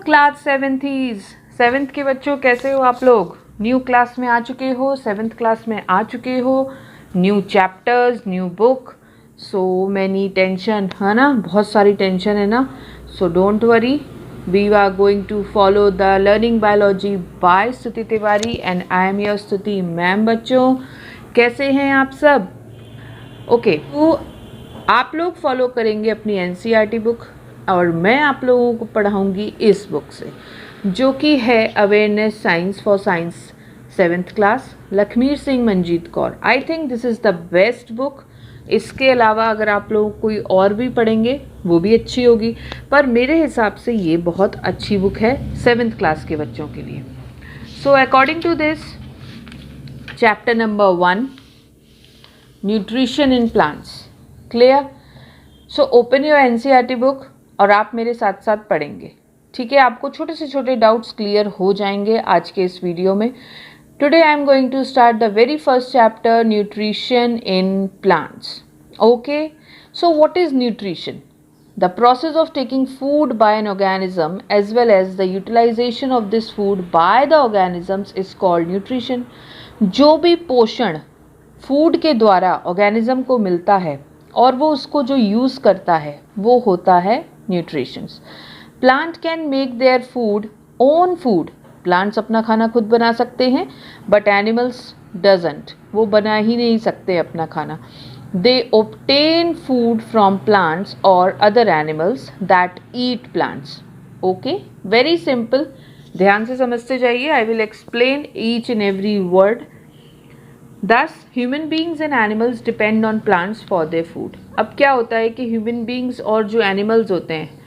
Class seventh के बच्चों कैसे हो आप लोग? न्यू क्लास में आ चुके हो, सेवेंथ क्लास में आ चुके हो, new chapters, new book, so many tension है ना, बहुत सारी टेंशन है ना. So don't worry, we are going to follow the learning biology by Stuti Tiwari and I am your Stuti ma'am. बच्चों कैसे हैं आप सब? ओके, तो आप लोग फॉलो करेंगे अपनी एनसीईआरटी बुक और मैं आप लोगों को पढ़ाऊंगी इस बुक से, जो कि है awareness science for science seventh class, Lakhmir Singh Manjeet Kaur. I think this is the best book. इसके अलावा अगर आप लोग कोई और भी पढ़ेंगे वो भी अच्छी होगी, पर मेरे हिसाब से ये बहुत अच्छी बुक है सेवेंथ क्लास के बच्चों के लिए. So according to this, chapter number 1, nutrition in plants. Clear? So open your NCERT book और आप मेरे साथ साथ पढ़ेंगे. ठीक है, आपको छोटे से छोटे डाउट्स क्लियर हो जाएंगे आज के इस वीडियो में. Today I am going to start the very first chapter, nutrition in plants. Okay, so what is nutrition? The process of taking food by an organism as well as the utilization of this food by the organisms is called nutrition. जो भी पोषण food के द्वारा organism को मिलता है और वो उसको जो यूज़ करता है वो होता है nutritions. Plant can make their food own food. Plants अपना खाना खुद बना सकते हैं, बट एनिमल्स डजंट. वो बना ही नहीं सकते अपना खाना. They obtain food from plants or other animals that eat plants. Okay, very simple. ध्यान से समझते जाइए. I will explain each and every word. Thus, human beings and animals depend on plants for their food. अब क्या होता है कि human beings और जो animals होते हैं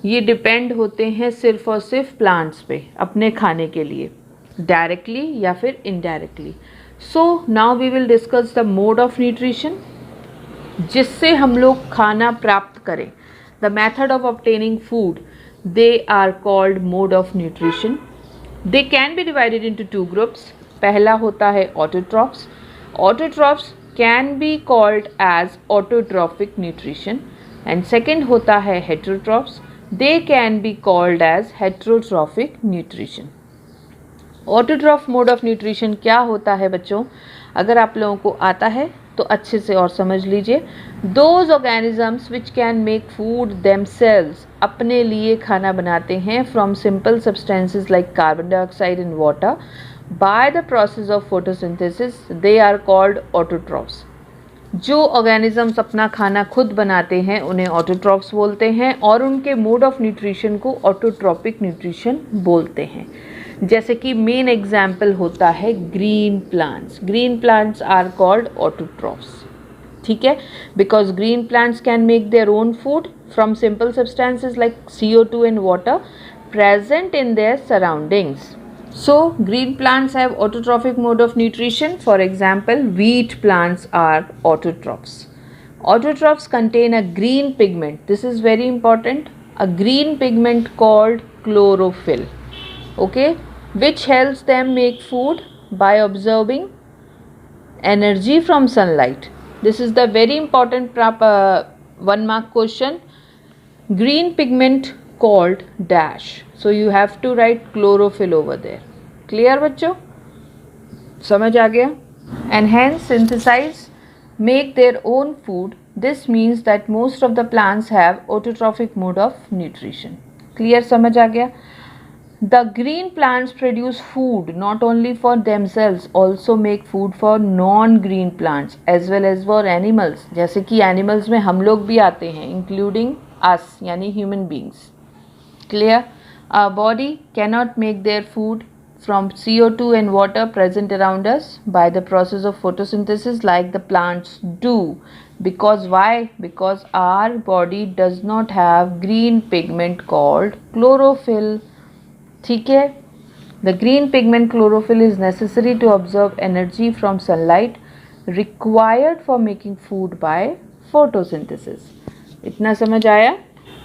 ये डिपेंड होते हैं सिर्फ और सिर्फ प्लांट्स पे अपने खाने के लिए, डायरेक्टली या फिर indirectly. So now we will discuss the mode of nutrition, जिससे हम लोग खाना प्राप्त करें. The method of obtaining food, they are called mode of nutrition. They can be divided into 2 groups. पहला होता है autotrophs. Autotrophs can be called as autotrophic nutrition. And second होता है heterotrophs. They can be called as heterotrophic nutrition. Autotroph mode of nutrition क्या होता है बच्चों? अगर आप लोगों को आता है तो अच्छे से और समझ लीजिए. Those organisms which can make food themselves, अपने लिए खाना बनाते हैं from simple substances like carbon dioxide and water by the process of photosynthesis, they are called autotrophs. जो ऑर्गेनिजम्स अपना खाना खुद बनाते हैं उन्हें ऑटोट्रॉफ्स बोलते हैं और उनके मोड ऑफ न्यूट्रिशन को ऑटोट्रॉपिक न्यूट्रिशन बोलते हैं. जैसे कि मेन एग्जाम्पल होता है green plants. Green plants are called autotrophs. ठीक है, because green plants can make their own food from simple substances like CO2 and water present in their surroundings. So green plants have autotrophic mode of nutrition. For example, wheat plants are autotrophs. Autotrophs contain a green pigment. This is very important. A green pigment called chlorophyll. Okay, which helps them make food by absorbing energy from sunlight. This is the very important 1-mark question. Green pigment called dash. So you have to write chlorophyll over there. Clear बच्चों? समझ आ गया? And hence synthesize, make their own food. This means that most of the plants have autotrophic mode of nutrition. Clear? समझ आ गया? The green plants produce food not only for themselves, also make food for non-green plants as well as for animals. जैसे कि animals में हम लोग भी आते हैं, including us, यानी human beings. Clear? Our body cannot make their food from CO2 and water present around us by the process of photosynthesis like the plants do. Because why? Because our body does not have green pigment called chlorophyll. ठीक है? The green pigment chlorophyll is necessary to absorb energy from sunlight required for making food by photosynthesis. इतना समझ आया?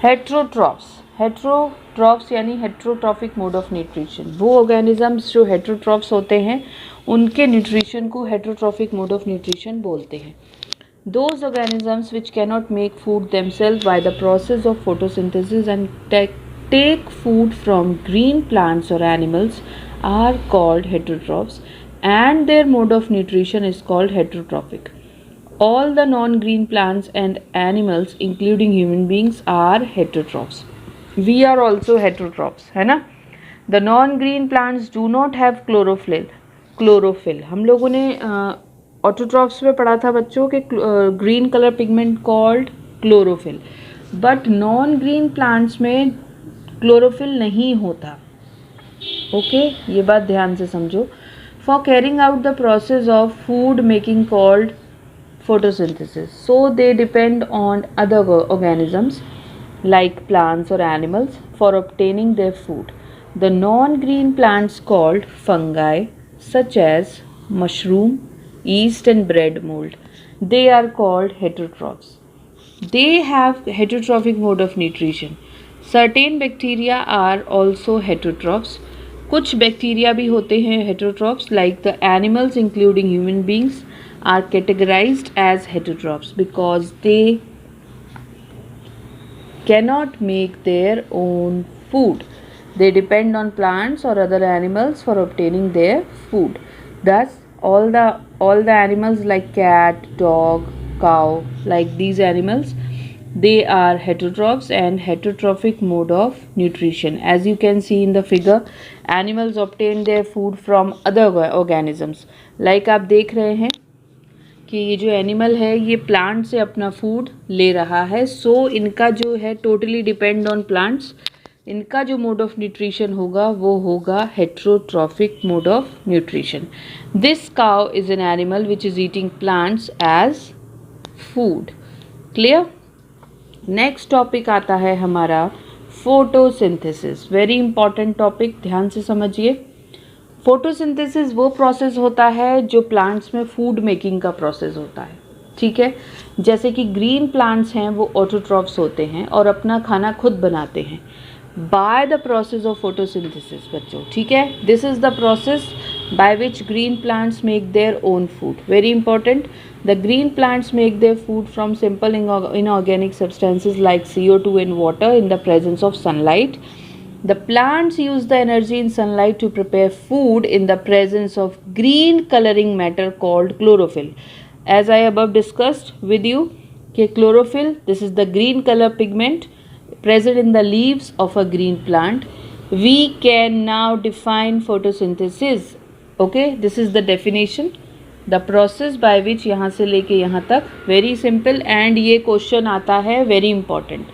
Heterotrophs. Heterotrophs यानी heterotrophic mode of nutrition. वो organisms जो heterotrophs होते हैं उनके न्यूट्रिशन को हेटेरोट्रॉफिक मोड ऑफ न्यूट्रिशन बोलते हैं. Those organisms which cannot make food themselves by the process of photosynthesis and take food from green plants or animals are called heterotrophs and their mode of nutrition is called heterotrophic. All the non-green plants and animals including human beings are heterotrophs. We are also heterotrophs, है ना. The non-green plants do not have chlorophyll. हम लोगों ने autotrophs में पढ़ा था बच्चों के green colour pigment called chlorophyll, but non green plants में क्लोरोफिल नहीं होता. ओके, ये बात ध्यान से समझो. For carrying out the process of food making called photosynthesis, so they depend on other organisms like plants or animals for obtaining their food. The non-green plants called fungi such as mushroom, yeast and bread mold, they are called heterotrophs. They have heterotrophic mode of nutrition. Certain bacteria are also heterotrophs. कुछ bacteria भी होते हैं heterotrophs, like the animals including human beings are categorized as heterotrophs because they cannot make their own food. They depend on plants or other animals for obtaining their food. Thus, all the animals like cat, dog, cow, like these animals, they are heterotrophs and heterotrophic mode of nutrition. As you can see in the figure, animals obtain their food from other organisms. Like आप देख रहे हैं कि ये जो animal है ये plant से अपना फूड ले रहा है. सो इनका जो है टोटली डिपेंड ऑन प्लांट्स. इनका जो मोड ऑफ न्यूट्रिशन होगा वो होगा heterotrophic mode of nutrition. This cow is an animal which is eating plants as food. Clear. Next topic आता है हमारा फोटोसिंथेसिस. वेरी इंपॉर्टेंट टॉपिक, ध्यान से समझिए. फोटोसिंथेसिस वो प्रोसेस होता है जो प्लांट्स में फूड मेकिंग का प्रोसेस होता है. ठीक है, जैसे कि ग्रीन प्लांट्स हैं वो ऑटोट्रॉफ्स होते हैं और अपना खाना खुद बनाते हैं bye the process of photosynthesis बच्चों. ठीक है, this is the process by which green plants make their own food. Very important. The green plants make their food from simple inorganic substances like CO2 and water in the presence of sunlight. The plants use the energy in sunlight to prepare food in the presence of green coloring matter called chlorophyll. As I above discussed with you, chlorophyll, this is the green color pigment present in the leaves of a green plant. We can now define photosynthesis. Okay, this is the definition. The process by which यहाँ से लेके यहाँ तक very simple and ये question आता है very important.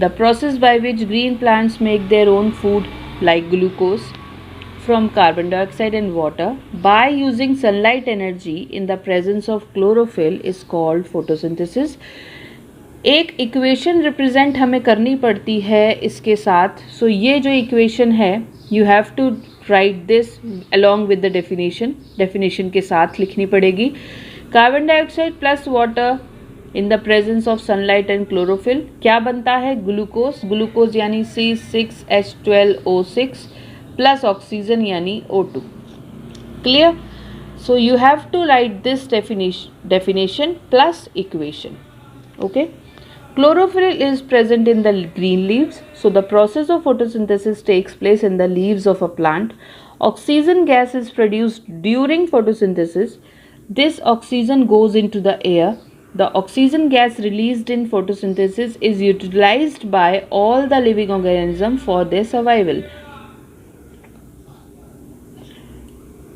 The process by which green plants make their own food like glucose from carbon dioxide and water by using sunlight energy in the presence of chlorophyll is called photosynthesis. एक equation represent हमें करनी पड़ती है इसके साथ. सो ये जो equation है you have to write this along with the definition के साथ लिखनी पड़ेगी. Carbon dioxide plus water in the presence of sunlight and chlorophyll क्या बनता है? ग्लूकोज यानी C6H12O6 प्लस ऑक्सीजन यानी O2. Clear. So you have to write this definition plus equation. Okay. Chlorophyll is present in the green leaves. So the process of photosynthesis takes place in the leaves of a plant. Oxygen gas is produced during photosynthesis. This oxygen goes into the air. The oxygen gas released in photosynthesis is utilized by all the living organisms for their survival.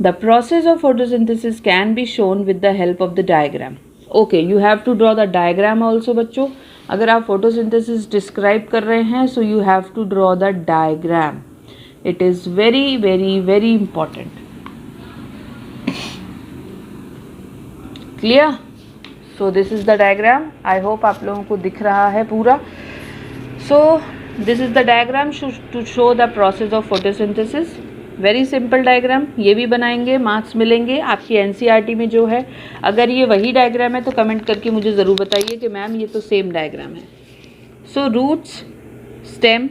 The process of photosynthesis can be shown with the help of the diagram. Okay, you have to draw the diagram also बच्चों. अगर आप photosynthesis describe कर रहे हैं so you have to draw the diagram. It is very very very important. Clear. So this is the diagram. I hope आप लोगों को दिख रहा है पूरा. So this is the diagram to show the process of photosynthesis. Very simple diagram. ये भी बनाएंगे, मार्क्स मिलेंगे आपकी एनसीईआरटी में जो है. अगर ये वही डायग्राम है तो कमेंट करके मुझे ज़रूर बताइए कि मैम ये तो सेम डायग्राम है. So roots, stem,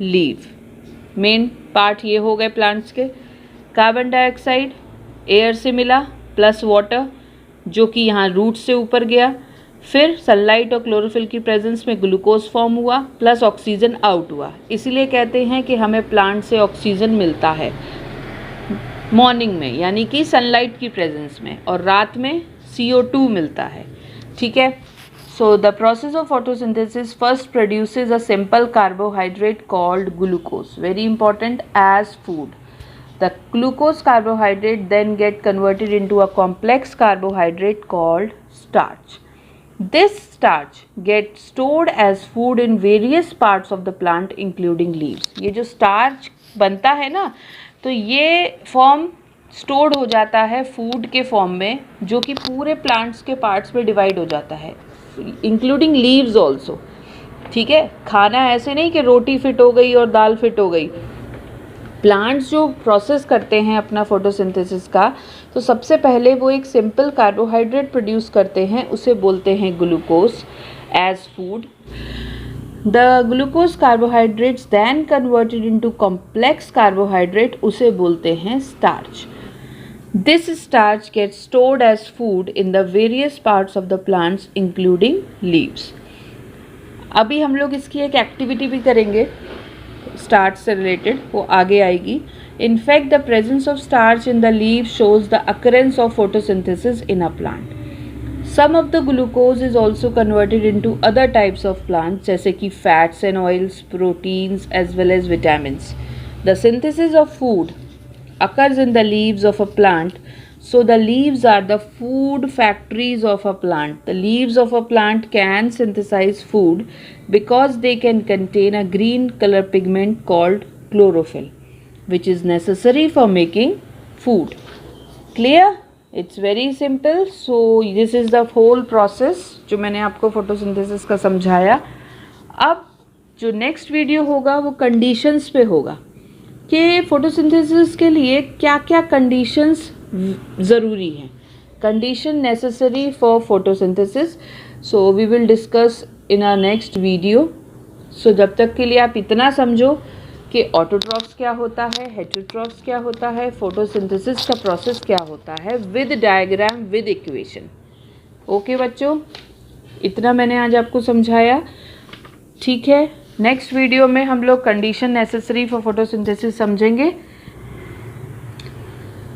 leave, main part ये हो गए प्लांट्स के. कार्बन डाइऑक्साइड एयर से मिला प्लस वाटर जो कि यहाँ रूट से ऊपर गया. फिर सनलाइट और क्लोरोफिल की प्रेजेंस में ग्लूकोज फॉर्म हुआ प्लस ऑक्सीजन आउट हुआ, इसीलिए कहते हैं कि हमें प्लांट से ऑक्सीजन मिलता है मॉर्निंग में यानी कि सनलाइट की प्रेजेंस में, और रात में CO2 मिलता है। ठीक है, so the process of photosynthesis first produces a simple carbohydrate called glucose, very important, as food. The glucose carbohydrate then get converted into a complex carbohydrate called starch. This starch gets stored as food in various parts of the plant including leaves. ये जो starch बनता है ना, तो ये form stored हो जाता है फूड के फॉर्म में, जो कि पूरे प्लांट्स के पार्ट्स में डिवाइड हो जाता है, इंक्लूडिंग लीव्स ऑल्सो. ठीक है, खाना ऐसे नहीं कि रोटी फिट हो गई और दाल फिट हो गई. प्लांट्स जो प्रोसेस करते हैं अपना फोटोसिंथेसिस का, तो सबसे पहले वो एक सिंपल कार्बोहाइड्रेट प्रोड्यूस करते हैं, उसे बोलते हैं glucose as food. The glucose carbohydrates then converted into complex carbohydrate, उसे बोलते हैं starch. This starch gets stored as food in the various parts of the plants including leaves. अभी हम लोग इसकी एक एक्टिविटी भी करेंगे स्टार्च से रिलेटेड, वो आगे आएगी. In fact, the presence of starch in the leaf shows the occurrence of photosynthesis in a plant. Some of the glucose is also converted into other types of plants, जैसे कि fats and oils, proteins as well as vitamins. The synthesis of food occurs in the leaves of a plant. So the leaves are the food factories of a plant. The leaves of a plant can synthesize food because they can contain a green color pigment called chlorophyll, which is necessary for making food. Clear? It's very simple. So this is the whole process जो मैंने आपको photosynthesis का समझाया. अब जो next video होगा वो conditions पे होगा कि photosynthesis के लिए क्या क्या conditions ज़रूरी हैं, condition necessary for photosynthesis. So we will discuss in our next video. So जब तक के लिए आप इतना समझो कि ऑटोट्रॉफ्स क्या होता है, हेटेरोट्रॉफ्स क्या होता है, फोटोसिंथेसिस का प्रोसेस क्या होता है, with diagram with equation. Okay बच्चों, इतना मैंने आज आपको समझाया. ठीक है, नेक्स्ट वीडियो में हम लोग कंडीशन नेसेसरी फॉर फोटोसिंथेसिस समझेंगे.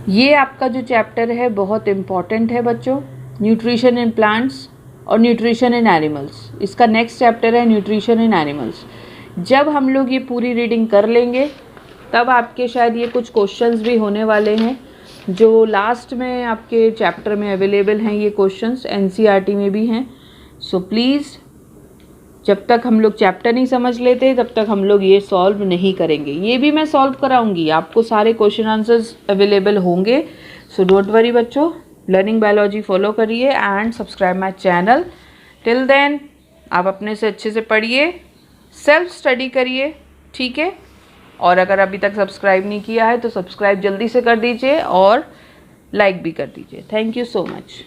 ये आपका जो चैप्टर है बहुत इम्पॉर्टेंट है बच्चों, न्यूट्रिशन इन प्लांट्स और न्यूट्रिशन इन एनिमल्स. इसका नेक्स्ट चैप्टर है न्यूट्रिशन इन एनिमल्स. जब हम लोग ये पूरी रीडिंग कर लेंगे तब आपके शायद ये कुछ क्वेश्चंस भी होने वाले हैं जो लास्ट में आपके चैप्टर में अवेलेबल हैं. ये क्वेश्चंस NCERT में भी हैं. सो प्लीज़ जब तक हम लोग चैप्टर नहीं समझ लेते तब तक हम लोग ये सॉल्व नहीं करेंगे. ये भी मैं सॉल्व कराऊंगी, आपको सारे क्वेश्चन आंसर्स अवेलेबल होंगे. सो डोंट वरी बच्चों, लर्निंग बायोलॉजी फॉलो करिए and subscribe my channel. Till then आप अपने से अच्छे से पढ़िए, सेल्फ स्टडी करिए. ठीक है, और अगर अभी तक सब्सक्राइब नहीं किया है तो सब्सक्राइब जल्दी से कर दीजिए और लाइक भी कर दीजिए. Thank you so much.